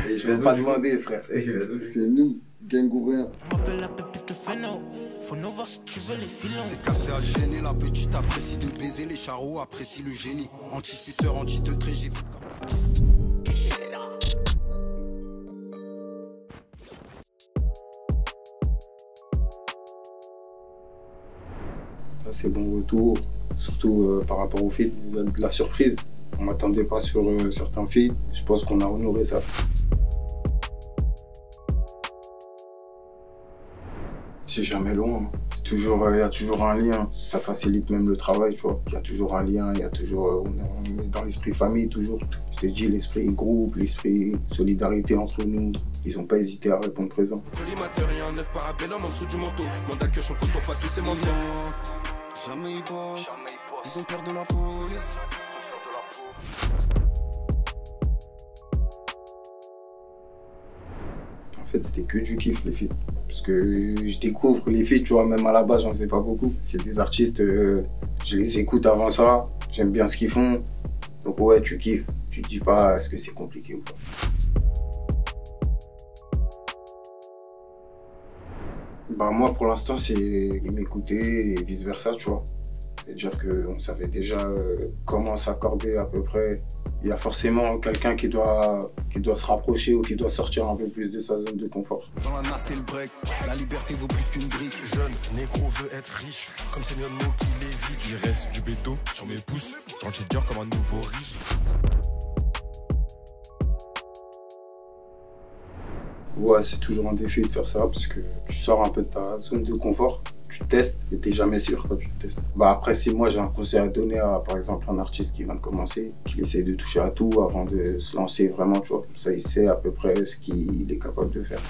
Et je vais pas demander, frère. C'est nous, gang ou rien. C'est cassé à gêner, la petite apprécie de baiser, les charros apprécient le génie. Anti-suceur, anti-teutré, j'ai vu. C'est bon retour, surtout par rapport au feat, de la surprise. On m'attendait pas sur certains feats, je pense qu'on a honoré ça. C'est jamais loin, c'est toujours, y a toujours un lien, ça facilite même le travail, tu vois. Il y a toujours un lien, il y a toujours, on est dans l'esprit famille toujours. Je t'ai dit, l'esprit groupe, l'esprit solidarité entre nous, ils n'ont pas hésité à répondre présent. Jamais ils bossent, ils ont peur de la police. En fait, c'était que du kiff, les feats. Parce que je découvre les feats, tu vois, même à la base, j'en faisais pas beaucoup. C'est des artistes, je les écoute avant ça, j'aime bien ce qu'ils font. Donc ouais, tu kiffes. Tu te dis pas, est-ce que c'est compliqué ou pas. Bah moi, pour l'instant, c'est m'écouter et vice-versa, tu vois. C'est-à-dire qu'on savait déjà comment s'accorder à peu près. Il y a forcément quelqu'un qui doit se rapprocher ou qui doit sortir un peu plus de sa zone de confort. Dans la nasse et le break, la liberté vaut plus qu'une brique. Jeune, négro veut être riche, comme c'est le mot qui l'évite. Il reste du bédo sur mes pouces, dans le dur comme un nouveau riche. Ouais, c'est toujours un défi de faire ça parce que tu sors un peu de ta zone de confort, tu testes et t'es jamais sûr quand tu testes. Bah après 6 mois, j'ai un conseil à donner à par exemple un artiste qui vient de commencer, qu'il essaye de toucher à tout avant de se lancer vraiment, tu vois. Comme ça, il sait à peu près ce qu'il est capable de faire.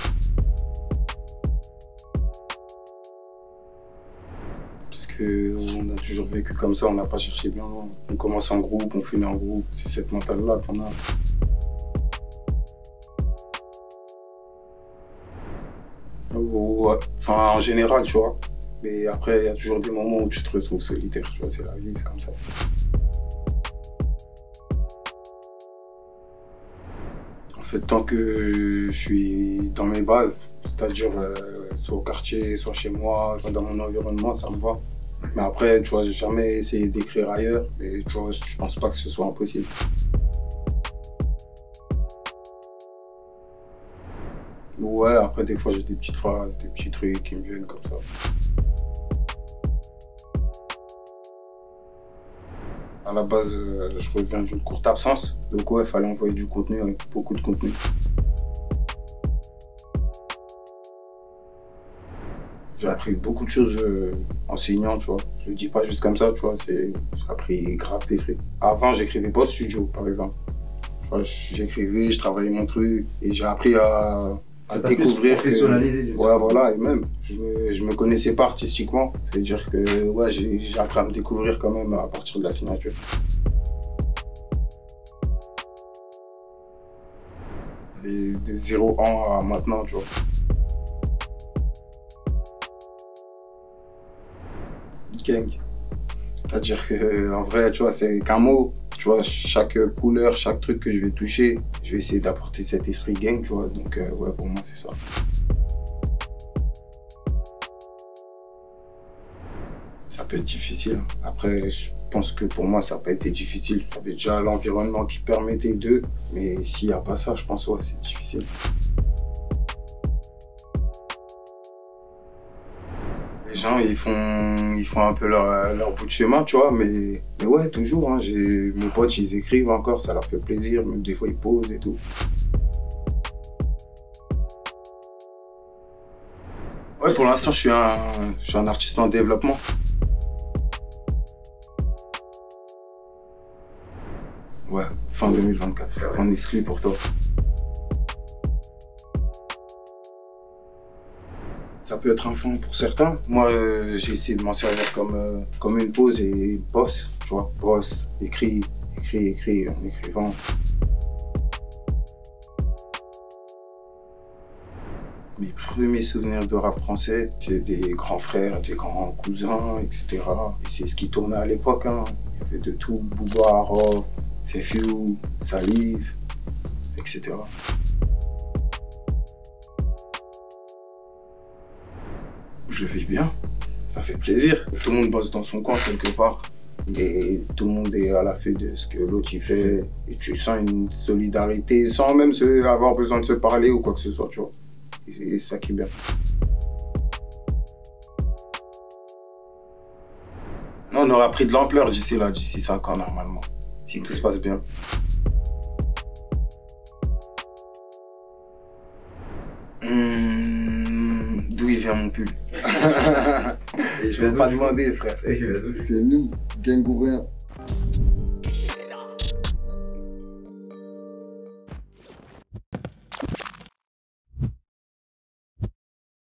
Parce qu'on a toujours vécu comme ça, on n'a pas cherché bien loin. On commence en groupe, on finit en groupe, c'est cette mentale-là qu'on a. Ouais. Enfin, en général, tu vois. Mais après, il y a toujours des moments où tu te retrouves solitaire, tu vois, c'est la vie, c'est comme ça. En fait, tant que je suis dans mes bases, c'est-à-dire soit au quartier, soit chez moi, soit dans mon environnement, ça me va. Mais après, tu vois, j'ai jamais essayé d'écrire ailleurs, et tu vois, je pense pas que ce soit impossible. Ouais, après des fois j'ai des petites phrases, des petits trucs qui me viennent comme ça. À la base, je reviens d'une courte absence, donc ouais, il fallait envoyer du contenu, avec beaucoup de contenu. J'ai appris beaucoup de choses enseignant, tu vois. Je le dis pas juste comme ça, tu vois, j'ai appris grave des trucs. Avant, j'écrivais pas au studio, par exemple. J'écrivais, je travaillais mon truc, et j'ai appris à découvrir professionnaliser. Ouais, voilà, et même, je me connaissais pas artistiquement. C'est-à-dire que ouais, j'ai appris à me découvrir quand même à partir de la signature. C'est de 0 ans à maintenant, tu vois. Gang. C'est-à-dire que en vrai, tu vois, c'est qu'un mot. Tu vois, chaque couleur, chaque truc que je vais toucher, je vais essayer d'apporter cet esprit gang, tu vois. Donc ouais, pour moi, c'est ça. Ça peut être difficile. Après, je pense que pour moi, ça n'a pas été difficile. J'avais déjà l'environnement qui permettait d'eux. Mais s'il n'y a pas ça, je pense ouais, c'est difficile. Les gens, ils font un peu leur bout de chemin, tu vois, mais ouais, toujours, hein, mes potes, ils écrivent encore, ça leur fait plaisir, même des fois, ils posent et tout. Ouais, pour l'instant, je suis un artiste en développement. Ouais, fin 2024, on est exclu pour toi. Ça peut être un fond pour certains. Moi, j'ai essayé de m'en servir comme une pause et bosse, tu vois. Bosse, écris en écrivant. Mes premiers souvenirs de rap français, c'est des grands frères, des grands cousins, etc. Et c'est ce qui tournait à l'époque, hein. Il y avait de tout, Booba, Rof, Sefiu, Salif. etc. Je vis bien, ça fait plaisir. Tout le monde bosse dans son coin quelque part. Et tout le monde est à l'affût de ce que l'autre y fait. Et tu sens une solidarité sans même avoir besoin de se parler ou quoi que ce soit, tu vois. Et c'est ça qui est bien. On aura pris de l'ampleur d'ici 5 ans normalement, si tout se passe bien. D'où il vient mon pull? Je vais pas demander, frère. C'est nous, Gangouréens.